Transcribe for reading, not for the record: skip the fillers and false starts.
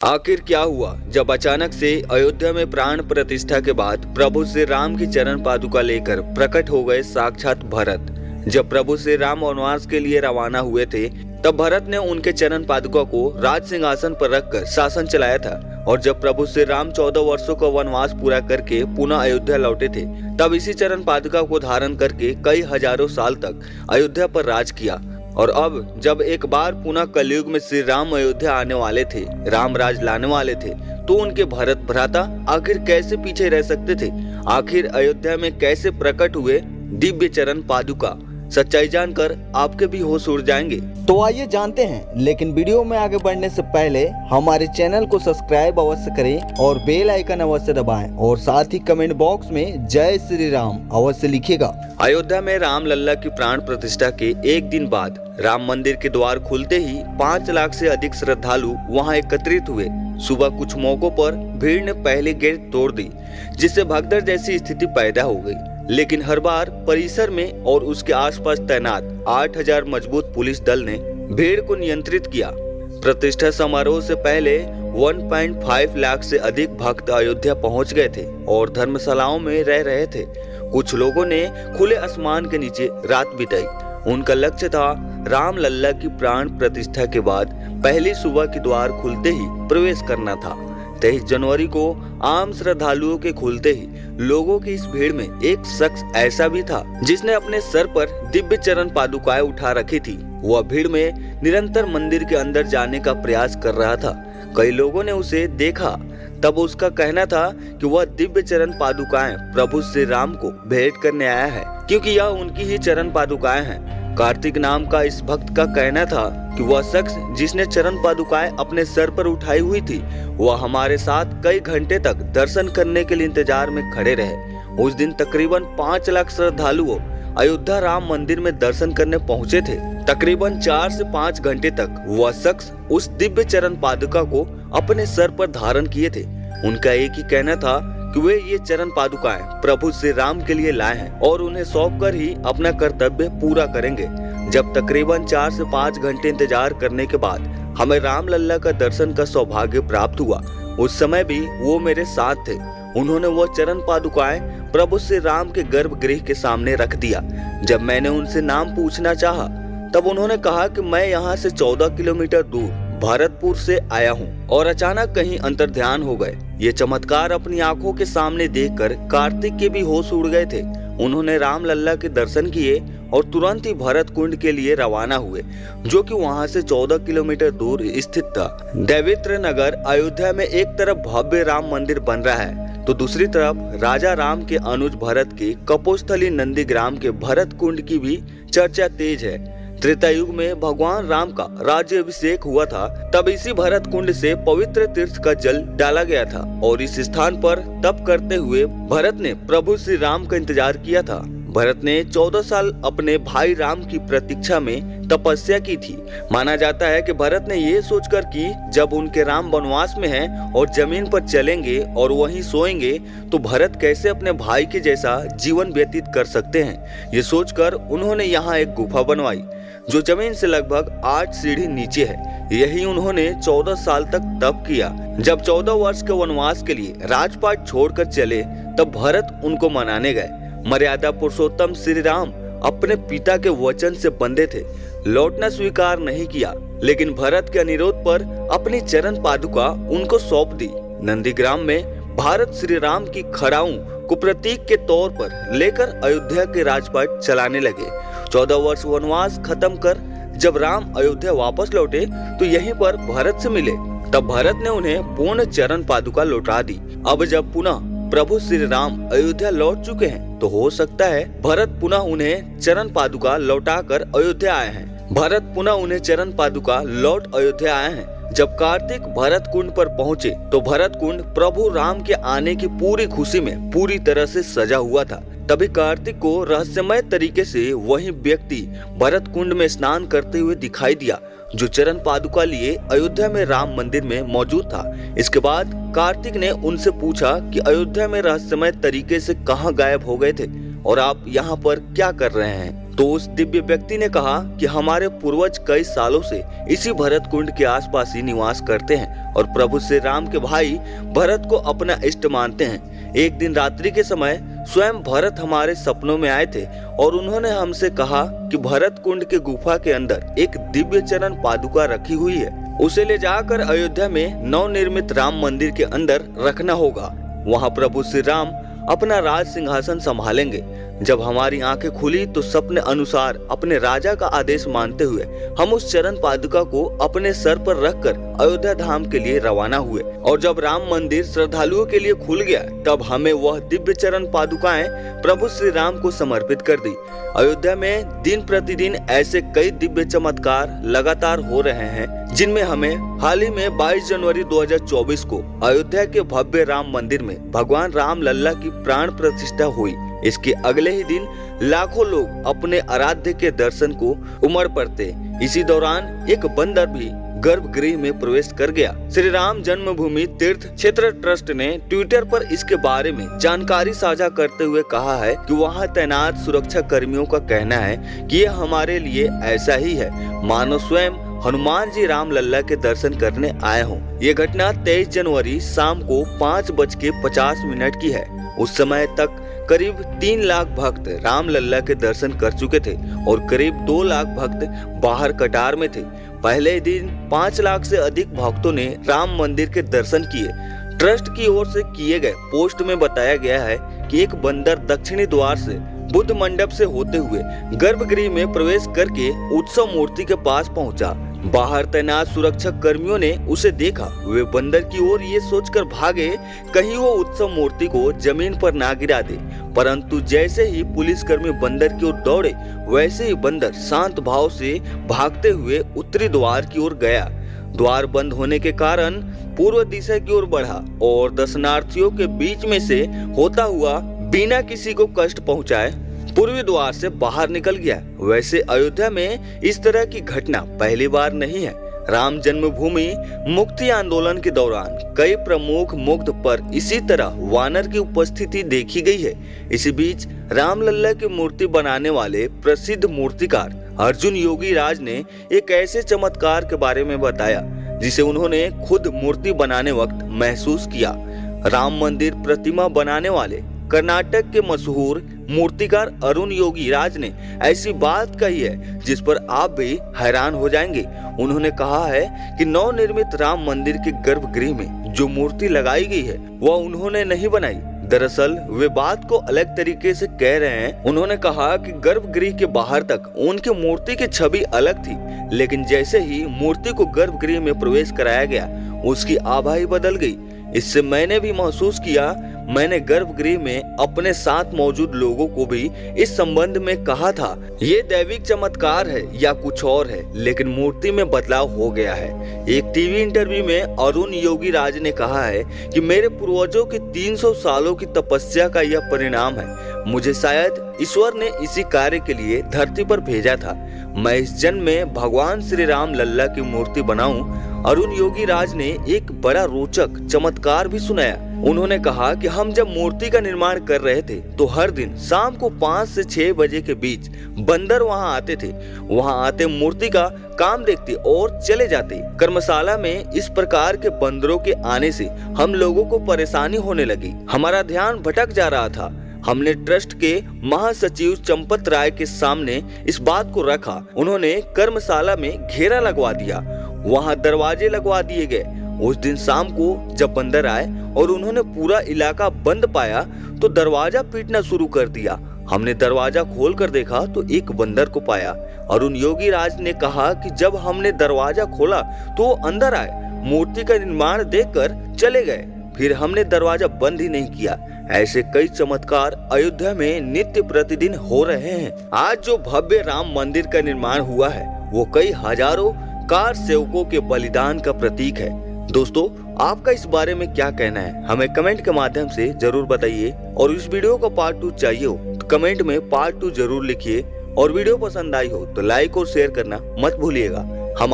आखिर क्या हुआ जब अचानक से अयोध्या में प्राण प्रतिष्ठा के बाद प्रभु श्री राम की चरण पादुका लेकर प्रकट हो गए साक्षात भरत। जब प्रभु श्री राम वनवास के लिए रवाना हुए थे तब भरत ने उनके चरण पादुका को राज सिंहासन पर रखकर शासन चलाया था। और जब प्रभु श्री राम 14 वर्षों का वनवास पूरा करके पुनः अयोध्या लौटे थे तब इसी चरण पादुका को धारण करके कई हजारों साल तक अयोध्या पर राज किया। और अब जब एक बार पुनः कलयुग में श्री राम अयोध्या आने वाले थे, राम राज लाने वाले थे, तो उनके भरत भ्राता आखिर कैसे पीछे रह सकते थे? आखिर अयोध्या में कैसे प्रकट हुए दिव्य चरण पादुका? सच्चाई जानकर आपके भी होश उड़ जाएंगे। तो आइए जानते हैं, लेकिन वीडियो में आगे बढ़ने से पहले हमारे चैनल को सब्सक्राइब अवश्य करें और बेल आइकन अवश्य दबाएं और साथ ही कमेंट बॉक्स में जय श्री राम अवश्य लिखिएगा। अयोध्या में राम लल्ला की प्राण प्रतिष्ठा के एक दिन बाद राम मंदिर के द्वार खुलते ही 5 लाख से अधिक श्रद्धालु वहां एकत्रित हुए। सुबह कुछ मौकों पर भीड़ ने पहले गेट तोड़ दी, जिससे भगदड़ जैसी स्थिति पैदा हो गई। लेकिन हर बार परिसर में और उसके आसपास तैनात 8000 मजबूत पुलिस दल ने भीड़ को नियंत्रित किया। प्रतिष्ठा समारोह से पहले 1.5 लाख से अधिक भक्त अयोध्या पहुंच गए थे और धर्मशालाओं में रह रहे थे। कुछ लोगों ने खुले आसमान के नीचे रात बिताई। उनका लक्ष्य था राम लल्ला की प्राण प्रतिष्ठा के बाद पहली सुबह के द्वार खुलते ही प्रवेश करना था। 23 जनवरी को आम श्रद्धालुओं के खुलते ही लोगों की इस भीड़ में एक शख्स ऐसा भी था जिसने अपने सर पर दिव्य चरण पादुकाएं उठा रखी थी। वह भीड़ में निरंतर मंदिर के अंदर जाने का प्रयास कर रहा था। कई लोगों ने उसे देखा, तब उसका कहना था कि वह दिव्य चरण पादुकाएं प्रभु श्री राम को भेंट करने आया है, क्योंकि यह उनकी ही चरण पादुकाएं हैं। कार्तिक नाम का इस भक्त का कहना था कि वह शख्स जिसने चरण पादुकाएं अपने सर पर उठाई हुई थी, वह हमारे साथ कई घंटे तक दर्शन करने के लिए इंतजार में खड़े रहे। उस दिन तकरीबन 5 लाख श्रद्धालुओं अयोध्या राम मंदिर में दर्शन करने पहुंचे थे। तकरीबन 4 से 5 घंटे तक वह शख्स उस दिव्य चरण पादुका को अपने सर पर धारण किए थे। उनका एक ही कहना था कि वे ये चरण पादुकाएं प्रभु श्री राम के लिए लाए हैं और उन्हें सौंपकर ही अपना कर्तव्य पूरा करेंगे। जब तकरीबन 4 से 5 घंटे इंतजार करने के बाद हमें राम लल्ला का दर्शन का सौभाग्य प्राप्त हुआ। उस समय भी वो मेरे साथ थे। उन्होंने वो चरण पादुकाएं प्रभु श्री राम के गर्भगृह के सामने रख दिया। जब मैंने उनसे नाम पूछना चाहा तब उन्होंने कहा कि मैं यहाँ से 14 किलोमीटर दूर भरतपुर से आया हूँ। और अचानक कहीं अंतर्ध्यान हो गए। ये चमत्कार अपनी आंखों के सामने देखकर कार्तिक के भी होश उड़ गए थे। उन्होंने राम लल्ला के दर्शन किए और तुरंत ही भरत कुंड के लिए रवाना हुए, जो कि वहां से 14 किलोमीटर दूर स्थित था। देवेंद्र नगर अयोध्या में एक तरफ भव्य राम मंदिर बन रहा है तो दूसरी तरफ राजा राम के अनुज भरत के कपोस्थली नंदीग्राम के भरत कुंड की भी चर्चा तेज है। त्रेता युग में भगवान राम का राज्य अभिषेक हुआ था, तब इसी भरत कुंड से पवित्र तीर्थ का जल डाला गया था और इस स्थान पर तप करते हुए भरत ने प्रभु श्री राम का इंतजार किया था। भरत ने 14 साल अपने भाई राम की प्रतीक्षा में तपस्या की थी। माना जाता है कि भरत ने ये सोचकर कि जब उनके राम वनवास में हैं और जमीन पर चलेंगे और वहीं सोएंगे तो भरत कैसे अपने भाई के जैसा जीवन व्यतीत कर सकते हैं। ये सोचकर उन्होंने यहाँ एक गुफा बनवाई जो जमीन से लगभग 8 सीढ़ी नीचे है। यही उन्होंने 14 साल तक तप किया। जब 14 वर्ष के वनवास के लिए राजपाट छोड़कर चले तब भरत उनको मनाने गए। मर्यादा पुरुषोत्तम श्री राम अपने पिता के वचन से बंधे थे, लौटना स्वीकार नहीं किया, लेकिन भरत के अनुरोध पर अपनी चरण पादुका उनको सौंप दी। नंदीग्राम में भारत श्री राम की खड़ाऊं को प्रतीक के तौर पर लेकर अयोध्या के राजपाट चलाने लगे। 14 वर्ष वनवास खत्म कर जब राम अयोध्या वापस लौटे तो यहीं पर भरत से मिले। तब भरत ने उन्हें पूर्ण चरण पादुका लौटा दी। अब जब पुनः प्रभु श्री राम अयोध्या लौट चुके हैं तो हो सकता है भरत पुनः उन्हें चरण पादुका लौटाकर अयोध्या आए हैं। भरत पुनः उन्हें चरण पादुका लौट अयोध्या आए हैं। जब कार्तिक भरत कुंड पर पहुंचे तो भरत कुंड प्रभु राम के आने की पूरी खुशी में पूरी तरह से सजा हुआ था। तभी कार्तिक को रहस्यमय तरीके से वही व्यक्ति भरत कुंड में स्नान करते हुए दिखाई दिया जो चरण पादुका लिए अयोध्या में राम मंदिर में मौजूद था। इसके बाद कार्तिक ने उनसे पूछा कि अयोध्या में रहस्यमय तरीके से कहां गायब हो गए थे और आप यहाँ पर क्या कर रहे हैं। तो उस दिव्य व्यक्ति ने कहा कि हमारे पूर्वज कई सालों से इसी भरत कुंड के आसपास ही निवास करते हैं और प्रभु श्री राम के भाई भरत को अपना इष्ट मानते हैं। एक दिन रात्रि के समय स्वयं भरत हमारे सपनों में आए थे और उन्होंने हमसे कहा कि भरत कुंड के गुफा के अंदर एक दिव्य चरण पादुका रखी हुई है, उसे ले जाकर अयोध्या में नवनिर्मित राम मंदिर के अंदर रखना होगा। वहाँ प्रभु श्री राम अपना राज सिंहासन संभालेंगे। जब हमारी आंखें खुली तो सपने अनुसार अपने राजा का आदेश मानते हुए हम उस चरण पादुका को अपने सर पर रखकर अयोध्या धाम के लिए रवाना हुए और जब राम मंदिर श्रद्धालुओं के लिए खुल गया तब हमें वह दिव्य चरण पादुकाएं प्रभु श्री राम को समर्पित कर दी। अयोध्या में दिन प्रतिदिन ऐसे कई दिव्य चमत्कार लगातार हो रहे हैं जिनमें हमें हाल ही में 22 जनवरी 2024 को अयोध्या के भव्य राम मंदिर में भगवान राम लल्ला की प्राण प्रतिष्ठा हुई। इसके अगले ही दिन लाखों लोग अपने आराध्य के दर्शन को उमड़ पड़ते। इसी दौरान एक बंदर भी गर्भगृह में प्रवेश कर गया। श्री राम जन्मभूमि तीर्थ क्षेत्र ट्रस्ट ने ट्विटर पर इसके बारे में जानकारी साझा करते हुए कहा है कि वहां तैनात सुरक्षा कर्मियों का कहना है कि यह हमारे लिए ऐसा ही है मानो स्वयं हनुमान जी राम लल्ला के दर्शन करने आए हों। ये घटना 23 जनवरी शाम को 5:50 की है। उस समय तक करीब 3 लाख भक्त राम लल्ला के दर्शन कर चुके थे और करीब 2 लाख भक्त बाहर कतार में थे। पहले दिन 5 लाख से अधिक भक्तों ने राम मंदिर के दर्शन किए। ट्रस्ट की ओर से किए गए पोस्ट में बताया गया है कि एक बंदर दक्षिणी द्वार से बुद्ध मंडप से होते हुए गर्भगृह में प्रवेश करके उत्सव मूर्ति के पास पहुंचा। बाहर तैनात सुरक्षा कर्मियों ने उसे देखा। वे बंदर की ओर ये सोचकर भागे कहीं वो उत्सव मूर्ति को जमीन पर ना गिरा दे, परंतु जैसे ही पुलिसकर्मी बंदर की ओर दौड़े वैसे ही बंदर शांत भाव से भागते हुए उत्तरी द्वार की ओर गया। द्वार बंद होने के कारण पूर्व दिशा की ओर बढ़ा और दर्शनार्थियों के बीच में से होता हुआ बिना किसी को कष्ट पहुंचाए पूर्वी द्वार से बाहर निकल गया। वैसे अयोध्या में इस तरह की घटना पहली बार नहीं है। राम जन्मभूमि मुक्ति आंदोलन के दौरान कई प्रमुख मुग्ध पर इसी तरह वानर की उपस्थिति देखी गई है। इसी बीच राम लल्ला की मूर्ति बनाने वाले प्रसिद्ध मूर्तिकार अर्जुन योगी राज ने एक ऐसे चमत्कार के बारे में बताया जिसे उन्होंने खुद मूर्ति बनाने वक्त महसूस किया। राम मंदिर प्रतिमा बनाने वाले कर्नाटक के मशहूर मूर्तिकार अरुण योगी राज ने ऐसी बात कही है जिस पर आप भी हैरान हो जाएंगे। उन्होंने कहा है कि नवनिर्मित राम मंदिर के गर्भगृह में जो मूर्ति लगाई गई है वह उन्होंने नहीं बनाई। दरअसल वे बात को अलग तरीके से कह रहे हैं। उन्होंने कहा कि गर्भगृह के बाहर तक उनकी मूर्ति की छवि अलग थी, लेकिन जैसे ही मूर्ति को गर्भगृह में प्रवेश कराया गया उसकी आभा ही बदल गई। इससे मैंने भी महसूस किया। मैंने गर्भगृह में अपने साथ मौजूद लोगों को भी इस संबंध में कहा था ये दैविक चमत्कार है या कुछ और है, लेकिन मूर्ति में बदलाव हो गया है। एक टीवी इंटरव्यू में अरुण योगी राज ने कहा है कि मेरे पूर्वजों की 300 सालों की तपस्या का यह परिणाम है। मुझे शायद ईश्वर ने इसी कार्य के लिए धरती पर भेजा था। मैं इस जन्म में भगवान श्री राम लल्ला की मूर्ति बनाऊं। अरुण योगी राज ने एक बड़ा रोचक चमत्कार भी सुनाया। उन्होंने कहा कि हम जब मूर्ति का निर्माण कर रहे थे तो हर दिन शाम को 5 से 6 बजे के बीच बंदर वहां आते थे। वहां आते मूर्ति का काम देखते और चले जाते। कर्मशाला में इस प्रकार के बंदरों के आने से हम लोगों को परेशानी होने लगी। हमारा ध्यान भटक जा रहा था। हमने ट्रस्ट के महासचिव चंपत राय के सामने इस बात को रखा। उन्होंने कर्मशाला में घेरा लगवा दिया, वहां दरवाजे लगवा दिए गए। उस दिन शाम को जब बंदर आए और उन्होंने पूरा इलाका बंद पाया तो दरवाजा पीटना शुरू कर दिया। हमने दरवाजा खोलकर देखा तो एक बंदर को पाया। अरुण योगी राज ने कहा कि जब हमने दरवाजा खोला तो वो अंदर आए, मूर्ति का निर्माण देखकर चले गए, फिर हमने दरवाजा बंद ही नहीं किया। ऐसे कई चमत्कार अयोध्या में नित्य प्रतिदिन हो रहे हैं। आज जो भव्य राम मंदिर का निर्माण हुआ है वो कई हजारों कार सेवकों के बलिदान का प्रतीक है। दोस्तों, आपका इस बारे में क्या कहना है हमें कमेंट के माध्यम से जरूर बताइए। और इस वीडियो का पार्ट 2 चाहिए हो तो कमेंट में पार्ट 2 जरूर लिखिए। और वीडियो पसंद आई हो तो लाइक और शेयर करना मत भूलिएगा। हम